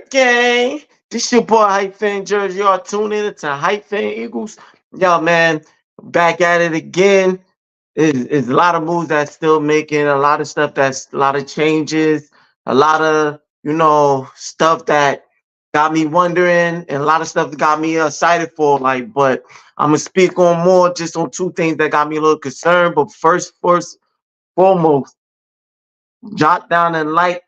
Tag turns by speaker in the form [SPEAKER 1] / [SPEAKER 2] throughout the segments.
[SPEAKER 1] Gang. This your boy Hype Fan Jersey. Y'all tune in to Hype Fan Eagles. Yo, man, back at it again. It's a lot of moves that's still making, a lot of stuff that's a lot of changes, a lot of, stuff that got me wondering, and a lot of stuff that got me excited for. But I'm gonna speak on more just on two things that got me a little concerned. But first, foremost, jot down and like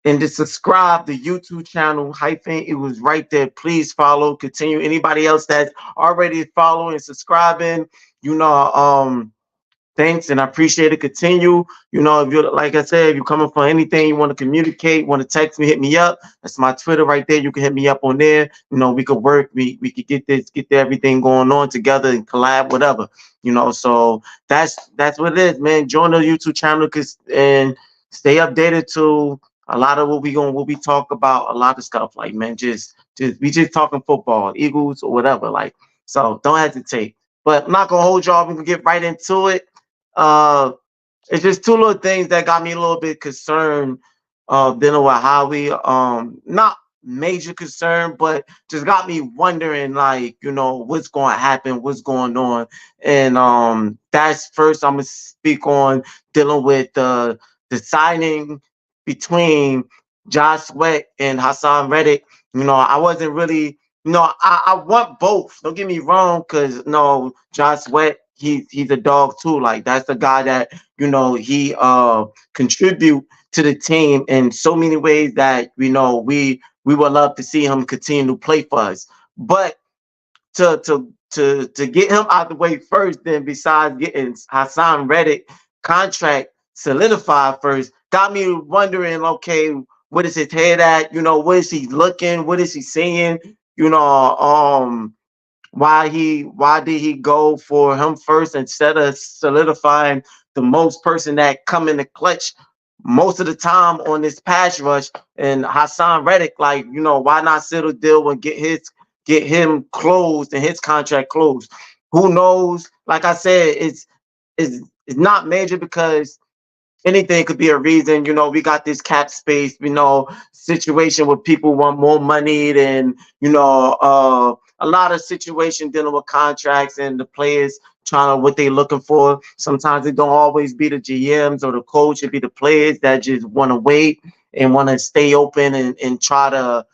[SPEAKER 1] and to subscribe the YouTube channel hyphen. It was right there. Please follow, continue. Anybody else that's already following and subscribing, you know, thanks and I appreciate it. Continue. If you're like I said, if you're coming for anything, you want to communicate, want to text me, hit me up. That's my Twitter right there. You can hit me up on there. We could work, we could get everything going on together and collab, whatever. So that's what it is, man. Join the YouTube channel and stay updated to a lot of what we talk about, a lot of stuff. Like, man, just talking football, Eagles or whatever. Like, so don't hesitate. But I'm not gonna hold y'all. We can get right into it. Uh, it's just two little things that got me a little bit concerned dealing with Howie. Not major concern, but just got me wondering, like, what's going to happen, what's going on. And that's first I'm gonna speak on dealing with the signing between Josh Sweat and Hassan Reddick. I wasn't really, I want both. Don't get me wrong, because no, Josh Sweat, he's a dog too. Like, that's the guy that he contribute to the team in so many ways that we would love to see him continue to play for us. But to get him out the way first, then besides getting Hassan Reddick contract solidified first, got me wondering, okay, what is his head at? What is he looking? What is he saying? Why did he go for him first instead of solidifying the most person that come in the clutch most of the time on this pass rush and Hassan Reddick? Like, why not settle deal and get him closed and his contract closed? Who knows? Like I said, it's not major because anything could be a reason. We got this cap space, situation where people want more money than, a lot of situation dealing with contracts and the players trying to what they looking for. Sometimes it don't always be the GMs or the coach. It be the players that just want to wait and want to stay open and try to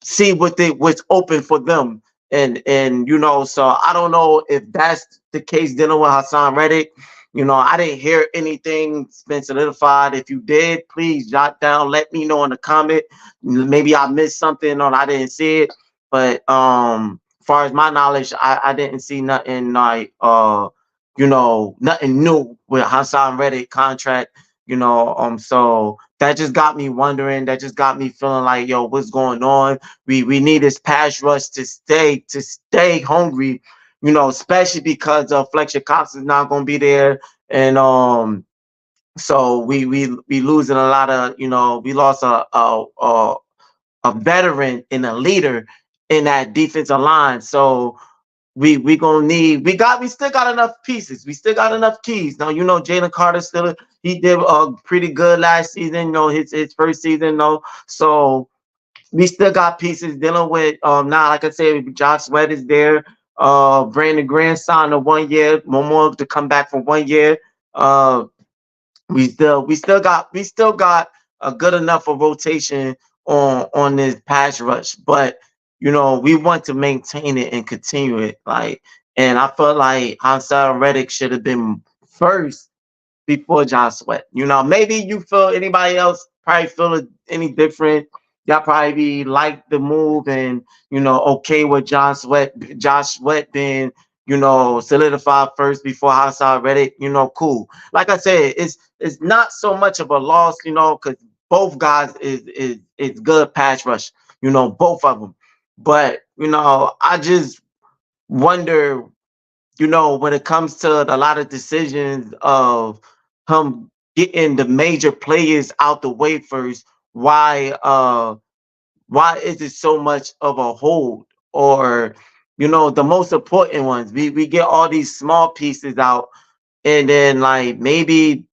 [SPEAKER 1] see what's open for them. And so I don't know if that's the case dealing with Hassan Reddick. I didn't hear anything been solidified. If you did, please jot down, let me know in the comment. Maybe I missed something or I didn't see it. But as far as my knowledge, I didn't see nothing like nothing new with Hassan Reddick contract. So that just got me wondering. That just got me feeling like, yo, what's going on? We need this pass rush to stay hungry, especially because Fletcher Cox is not going to be there. And so we losing a lot of, we lost a veteran and a leader in that defensive line. So we gonna need we still got enough pieces. We still got enough keys. Now, Jalen Carter still, he did pretty good last season, his first season, So we still got pieces dealing with now, like I said, Josh Sweat is there. Brandon Grant signed a 1 year, more to come back for 1 year. We still got a good enough of rotation on this pass rush, but we want to maintain it and continue it. Like, and I felt like Hassan Reddick should have been first before John Sweat. Maybe you feel, anybody else probably feel any different. Y'all probably like the move and okay with Josh Sweat being solidified first before Hassan Reddick. Cool. Like I said, it's not so much of a loss, because both guys is good pass rush, both of them. But I just wonder, when it comes to a lot of decisions of him getting the major players out the way first, why is it so much of a hold? Or the most important ones, we get all these small pieces out, and then like maybe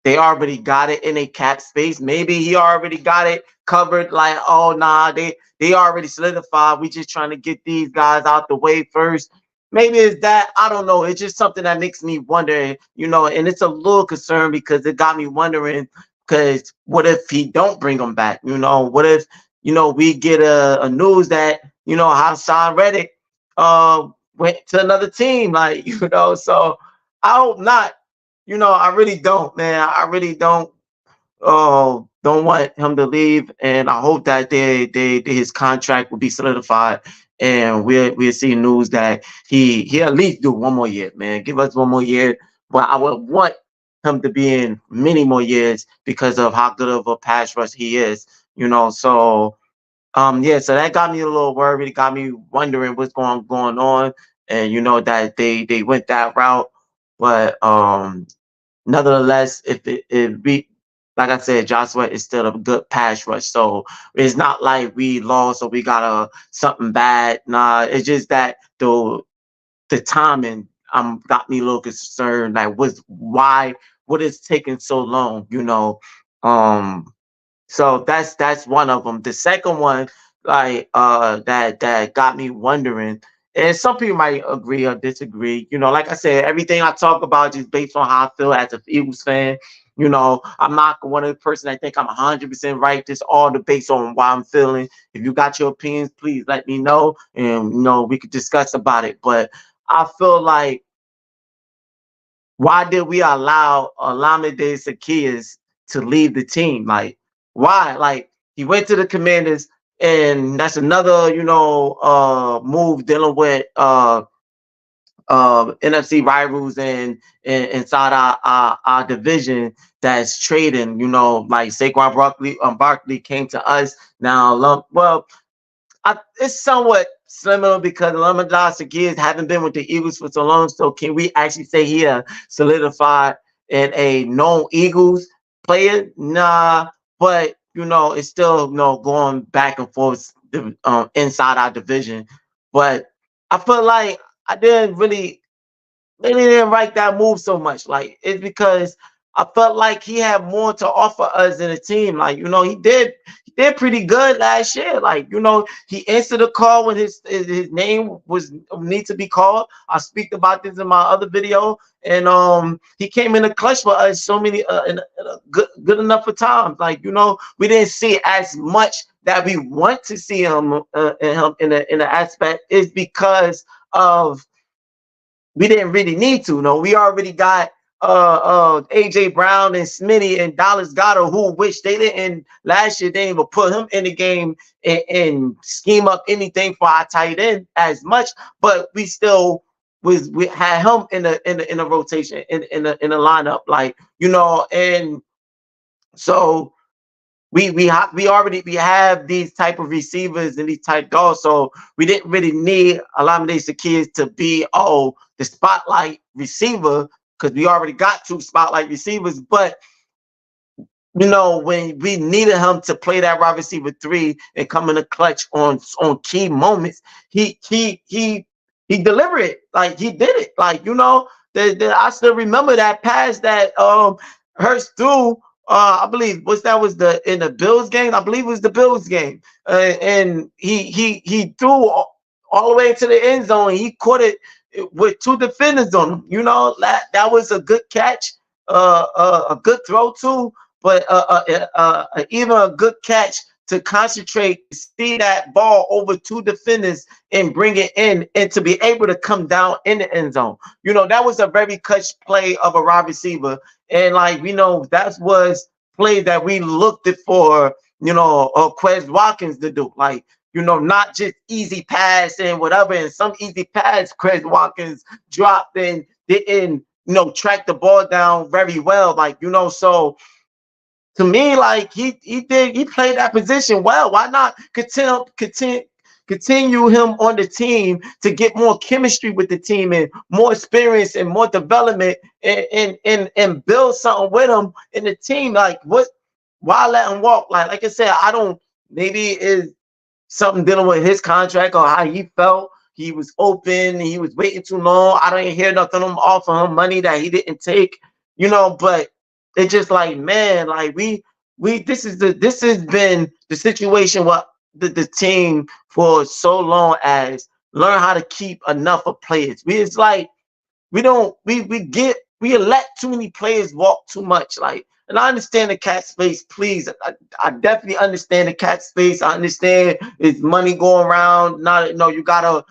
[SPEAKER 1] they already got it in a cap space. Maybe he already got it covered. Like, oh nah, they already solidified. We just trying to get these guys out the way first. Maybe it's that. I don't know. It's just something that makes me wonder, and it's a little concern because it got me wondering. Because what if he don't bring them back? What if we get a news that Hassan Reddick went to another team, like So I hope not. I really don't, man. I really don't want him to leave, and I hope that his contract will be solidified, and we'll see news that he at least do one more year, man. Give us one more year, but I would want him to be in many more years because of how good of a pass rush he is. So yeah, so that got me a little worried. It got me wondering what's going on, and that they went that route, but nevertheless, if we, like I said, Joshua is still a good pass rush. So it's not like we lost or we got something bad. Nah, it's just that the timing got me a little concerned. Like, what is taking so long? Um, so that's one of them. The second one, like that got me wondering, and some people might agree or disagree. Like I said, everything I talk about is based on how I feel as a Eagles fan. I'm not one of the person that think I'm 100% right. Just all the based on why I'm feeling. If you got your opinions, please let me know, and we could discuss about it. But I feel like, why did we allow Olamide Zaccheaus to leave the team? Like, why? Like, he went to the Commanders, and that's another, move dealing with NFC rivals and inside our division that's trading. Like Saquon Barkley came to us now. Well, it's somewhat similar because Lamar Gibbs haven't been with the Eagles for so long. So can we actually say he solidified in a known Eagles player? Nah, but it's still going back and forth inside our division. But I feel like I didn't really didn't like that move so much. Like, it's because I felt like he had more to offer us in a team. Like, he did pretty good last year. Like, he answered the call when his name was need to be called. I speak about this in my other video, and he came in the clutch for us so many in good enough for times. Like, we didn't see as much that we want to see him in the aspect is because of we didn't really need to. No, we already got AJ Brown and Smitty and Dallas Goddard, who which they didn't last year. They didn't even put him in the game and scheme up anything for our tight end as much, but we still we had him in the rotation in the lineup, like and so we have these type of receivers and these type guards, so we didn't really need a lot of these kids to be the spotlight receiver because we already got two spotlight receivers. But when we needed him to play that wide receiver 3 and come in the clutch on key moments, he delivered it. Like, he did it. Like, I still remember that pass that Hurts threw. I believe was in the Bills game. I believe it was the Bills game, and he threw all the way into the end zone. He caught it with two defenders on him. That was a good catch, a good throw too, but even a good catch to concentrate, see that ball over two defenders and bring it in, and to be able to come down in the end zone. That was a very clutch play of a wide receiver. And like, that was play that we looked for, Quez Watkins to do. Like, not just easy pass and whatever. And some easy pass, Quez Watkins dropped and didn't, track the ball down very well. Like, so to me, like, he played that position well. Why not continue him on the team to get more chemistry with the team and more experience and more development and build something with him in the team? Like, why let him walk? Like I said, I don't, maybe it's something dealing with his contract or how he felt. He was open, he was waiting too long. I don't hear nothing offer him money that he didn't take, but it's just like, man, like we this has been the situation with the team for so long, as learn how to keep enough of players. It's like we don't we let too many players walk too much. Like, and I understand the cat space, please. I definitely understand the cat space. I understand it's money going around. Not no, you gotta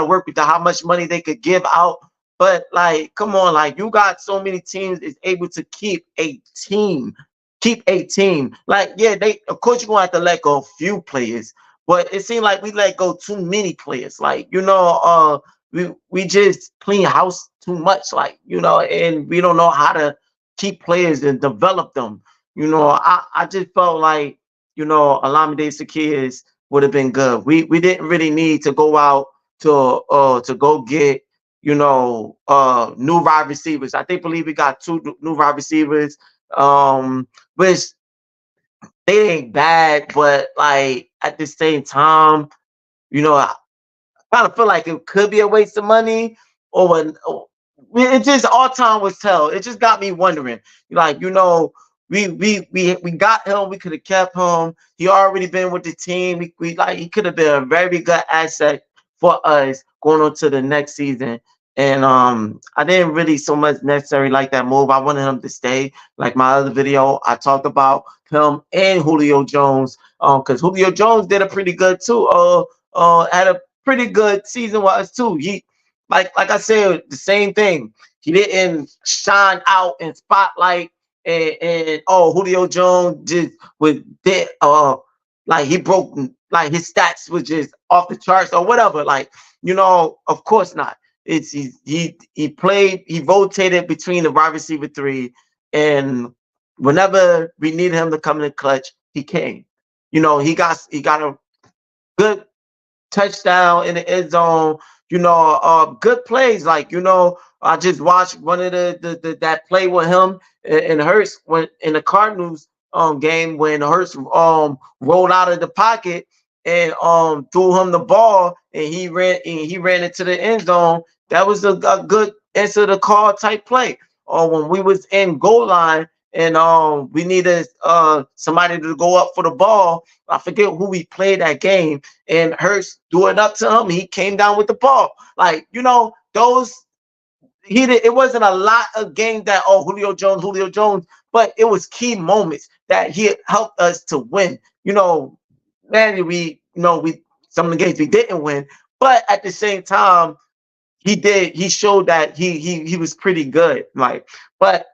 [SPEAKER 1] work with how much money they could give out. But like, come on, like you got so many teams is able to team, keep a team. Like, yeah, they of course you're gonna have to let go a few players, but it seemed like we let go too many players. Like, we just clean house too much, like, and we don't know how to keep players and develop them. I just felt like, Alameda Sakias would have been good. We didn't really need to go out to go get new wide receivers. I think believe we got two new wide receivers, which they ain't bad, but like at the same time, I kind of feel like it could be a waste of money, or it just all time was tell. It just got me wondering, like, we got him. We could have kept him. He already been with the team. We like he could have been a very good asset for us going on to the next season. And I didn't really so much necessarily like that move. I wanted him to stay. Like my other video, I talked about him and Julio Jones. Because Julio Jones did a pretty good too. Had a pretty good season with us too. He like I said, the same thing. He didn't shine out in spotlight, and Julio Jones just was dead. Like he broke, like his stats was just off the charts or whatever. Like, of course not. He played, he rotated between the wide receiver three, and whenever we needed him to come in the clutch, he came. He got a good touchdown in the end zone. Good plays. Like, I just watched one of that play with him and Hurts when in the Cardinals game, when Hurts rolled out of the pocket and threw him the ball, and he ran into the end zone. That was a good answer the call type play. When we was in goal line, and we needed somebody to go up for the ball. I forget who we played that game, and Hurts threw it up to him. He came down with the ball. Like, those he did. It wasn't a lot of games that Julio Jones, but it was key moments that he helped us to win. Man, we some of the games we didn't win, but at the same time, he did. He showed that he was pretty good. Like, but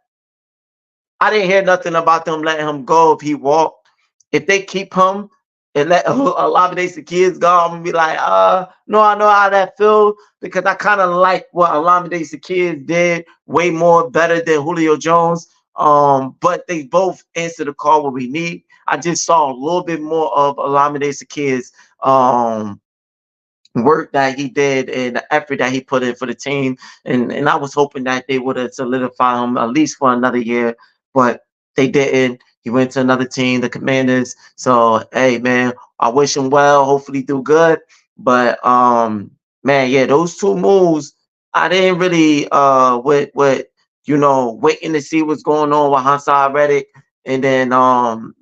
[SPEAKER 1] I didn't hear nothing about them letting him go if he walked. If they keep him and let a lot of these kids go, I'm gonna be like, no, I know how that feels, because I kind of like what a lot of these kids did way more better than Julio Jones. But they both answer the call what we need. I just saw a little bit more of Olamide Kids work that he did and the effort that he put in for the team. And I was hoping that they would have solidified him at least for another year, but they didn't. He went to another team, the Commanders. So hey man, I wish him well. Hopefully do good. But man, yeah, those two moves, I didn't really with waiting to see what's going on with Hansard Reddick, and then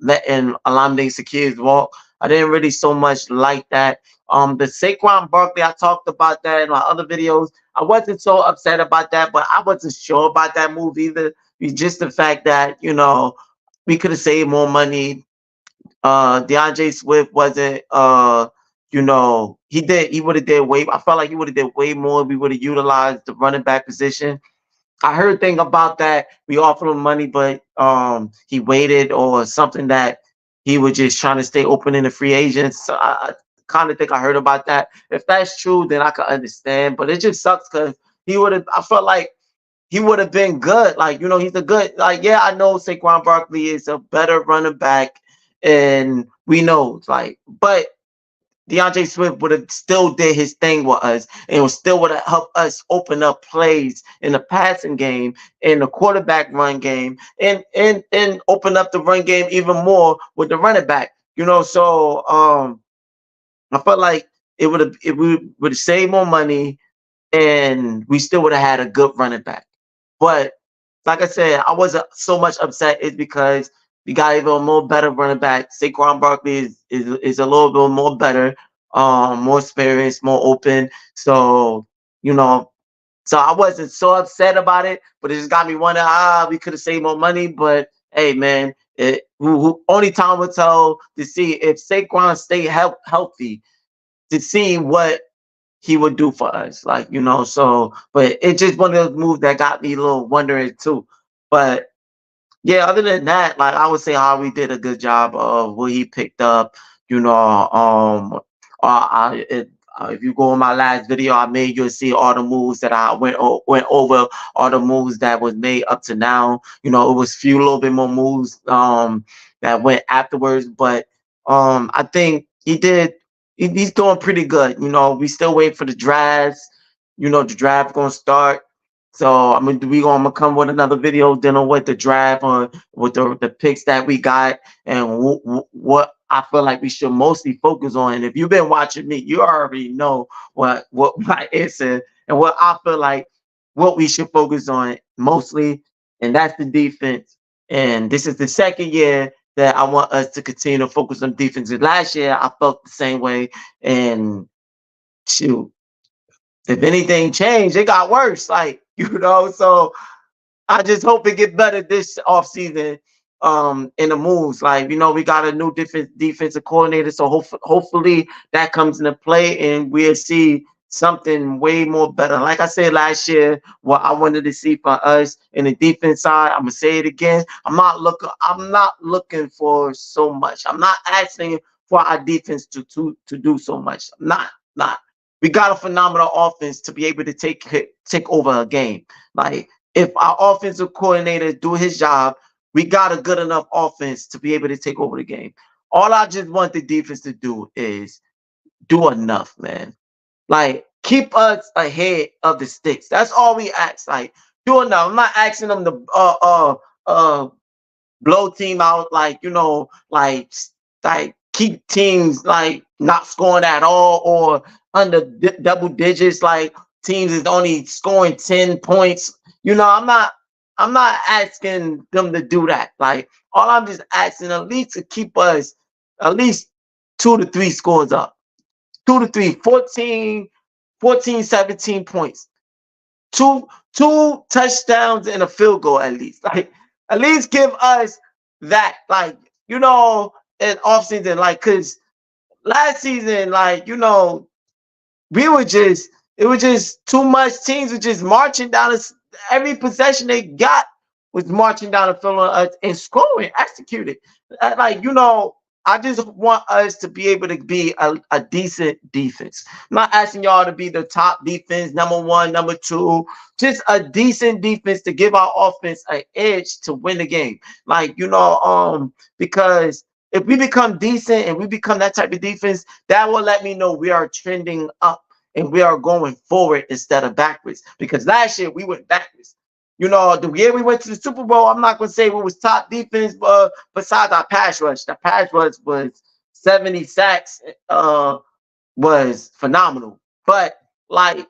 [SPEAKER 1] letting Olamide Sakirs walk. I didn't really so much like that. The Saquon Barkley, I talked about that in my other videos. I wasn't so upset about that, but I wasn't sure about that move either. It's just the fact that, we could have saved more money. DeAndre Swift wasn't he would have did way, I felt like he would have did way more. We would have utilized the running back position. I heard thing about that. We offered him money, but he waited, or something, that he was just trying to stay open in the free agents. So I kind of think I heard about that. If that's true, then I can understand. But it just sucks because he would have. I felt like he would have been good. Like, he's a good. Like, yeah, I know Saquon Barkley is a better running back, and we know, like, but DeAndre Swift would have still did his thing with us, and still would have helped us open up plays in the passing game, in the quarterback run game, and open up the run game even more with the running back. So I felt like we would have saved more money, and we still would have had a good running back. But like I said, I wasn't so much upset is because we got even more better running back. Saquon Barkley is a little bit more better, more experienced, more open. So, you know, so I wasn't so upset about it, but it just got me wondering, we could have saved more money. But hey, man, only time will tell to see if Saquon stay healthy to see what he would do for us. Like, so, but it's just one of those moves that got me a little wondering too. But yeah, other than that, like I would say Howie did a good job of what he picked up. You know, if you go on my last video I made, you'll see all the moves that I went over, all the moves that was made up to now. It was few little bit more moves that went afterwards, but I think he's doing pretty good. We still wait for the drafts. The draft gonna start. So we gonna come with another video dealing with the draft on with the picks that we got and what I feel like we should mostly focus on. And if you've been watching me, you already know what my answer and what I feel like what we should focus on mostly, and that's the defense. And this is the second year that I want us to continue to focus on defense. Last year I felt the same way, and shoot, if anything changed, it got worse. Like, so I just hope it get better this offseason in the moves. Like, we got a new defensive coordinator, so hopefully that comes into play and we'll see something way more better. Like I said last year, what I wanted to see for us in the defense side, I'm gonna say it again. I'm not looking for so much. I'm not asking for our defense to do so much. I'm not. We got a phenomenal offense to be able to take over a game. Like, if our offensive coordinator do his job, we got a good enough offense to be able to take over the game. All I just want the defense to do is do enough, man. Like, keep us ahead of the sticks. That's all we ask. Like, do enough. I'm not asking them to blow team out, like, like keep teams like not scoring at all or under double digits, like teams is only scoring 10 points. I'm not asking them to do that. Like, all I'm just asking at least to keep us at least 2 to 3 scores up. 2 to 3, 14, 17 points. Two touchdowns and a field goal at least. Like, at least give us that. Like, in offseason, like, cause last season, like, we were just it was just too much. Teams were just marching down every possession they got was marching down the field on us and scoring, executed. Like, I just want us to be able to be a decent defense. I'm not asking y'all to be the top defense, number one, number two, just a decent defense to give our offense an edge to win the game. Like, because if we become decent and we become that type of defense, that will let me know we are trending up and we are going forward instead of backwards. Because last year we went backwards. The year we went to the Super Bowl, I'm not going to say we was top defense, but besides our pass rush, the pass rush was 70 sacks, was phenomenal. But, like,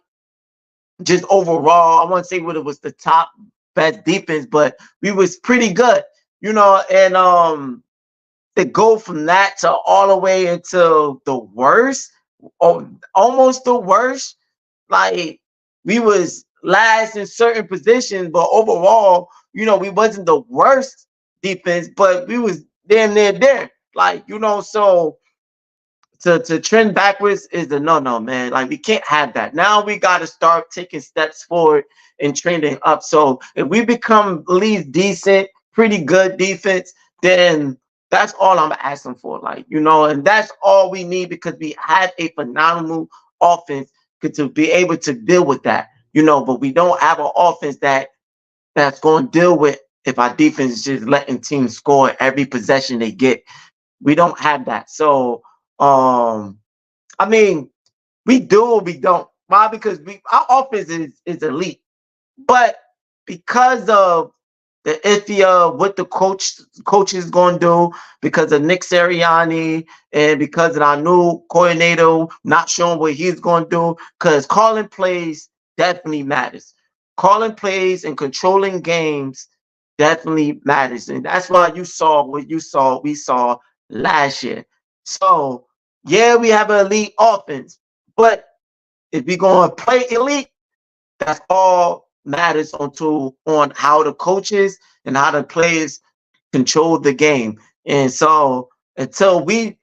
[SPEAKER 1] just overall, I want to say what it was the top best defense, but we was pretty good, and to go from that to all the way into the worst, or almost the worst, like, we was last in certain positions, but overall, we wasn't the worst defense, but we was damn near there. Like, so to trend backwards is the no, man. Like, we can't have that. Now we got to start taking steps forward and trending up. So if we become at least decent, pretty good defense, then that's all I'm asking for. Like, and that's all we need because we have a phenomenal offense to be able to deal with that. But we don't have an offense that's going to deal with if our defense is just letting teams score every possession they get. We don't have that. So, I mean, we do or we don't. Why? Because our offense is elite, but because of the iffy of what the coach is going to do, because of Nick Sirianni and because of our new coordinator not showing what he's going to do, because calling plays definitely matters. Calling plays and controlling games definitely matters. And that's why you saw what you saw, we saw last year. So, yeah, we have an elite offense, but if we're going to play elite, that's all matters on how the coaches and how the players control the game. And so until we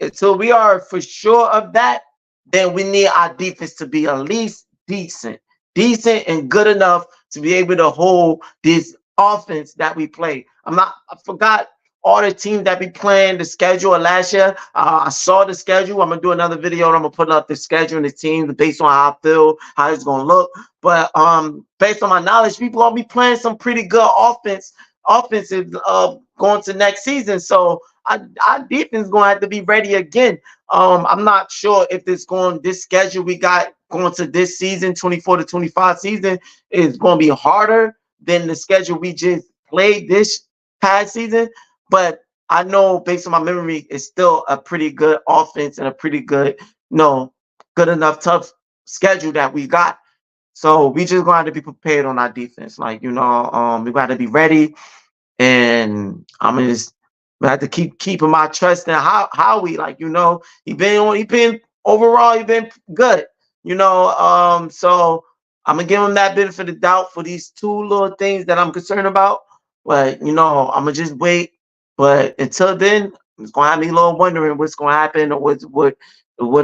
[SPEAKER 1] are for sure of that, then we need our defense to be at least decent and good enough to be able to hold this offense that we play. I forgot all the teams that we playing the schedule of last year. I saw the schedule. I'm gonna do another video and I'm gonna put up the schedule and the teams based on how I feel, how it's gonna look. But based on my knowledge, people gonna be playing some pretty good offensive going to next season. So our defense is gonna have to be ready again. I'm not sure if this schedule we got going to this season, 24 to 25 season, is gonna be harder than the schedule we just played this past season. But I know based on my memory, it's still a pretty good offense and a pretty good, good enough tough schedule that we got. So we just going to be prepared on our defense. Like, we got to be ready. And I'm just I have to keeping my trust in Howie. Like, he been overall, he been good. So I'm gonna give him that benefit of doubt for these two little things that I'm concerned about. But I'm gonna just wait. But until then, it's gonna have me a little wondering what's gonna happen or what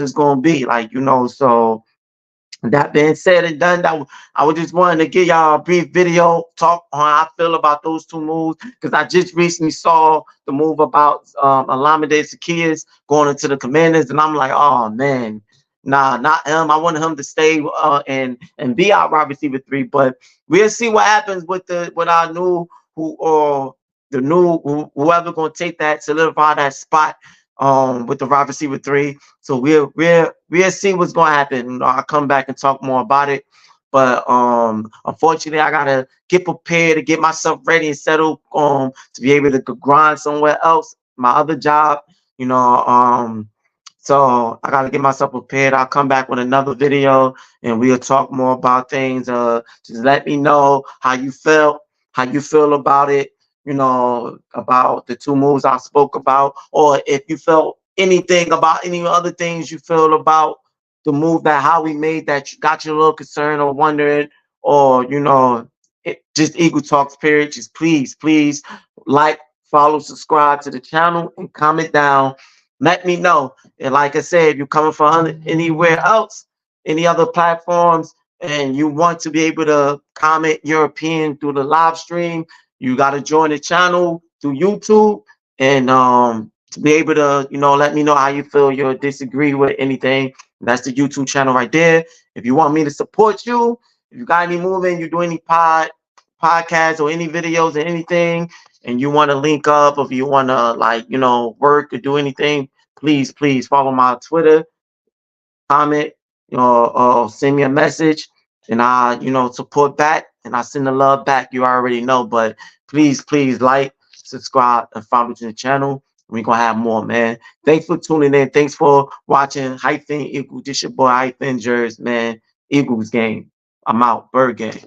[SPEAKER 1] it's gonna be. Like, so that being said and done, that I was just wanting to give y'all a brief video talk on how I feel about those two moves because I just recently saw the move about Alameda Zacchaeus going into the Commanders, and I'm like, oh man, nah, not him. I wanted him to stay and be our wide receiver 3, but we'll see what happens with our new whoever gonna take that solidify that spot with the wide receiver 3. So we'll see what's gonna happen. I'll come back and talk more about it. But unfortunately, I gotta get prepared to get myself ready and settled to be able to grind somewhere else, my other job. You know, so I gotta get myself prepared. I'll come back with another video and we'll talk more about things. Just let me know how you feel about it, about the two moves I spoke about, or if you felt anything about any other things you feel about the move that Howie made that you got you a little concerned or wondering, or just Eagle Talks period. Just please like, follow, subscribe to the channel, and comment down. Let me know. And like I said, if you're coming from anywhere else, any other platforms, and you want to be able to comment your opinion through the live stream, you got to join the channel through YouTube and to be able to, let me know how you feel. You disagree with anything. That's the YouTube channel right there. If you want me to support you, if you got any moving, you do any podcasts or any videos or anything, and you want to link up, or if you want to work or do anything, please follow my Twitter, comment, send me a message, and I, support back, and I send the love back. You already know, but please like, subscribe, and follow to the channel. We're gonna have more, man. Thanks for tuning in. Thanks for watching Hyphen Eagles. This your boy Hyphen Jers, man. Eagles game. I'm out. Bird game.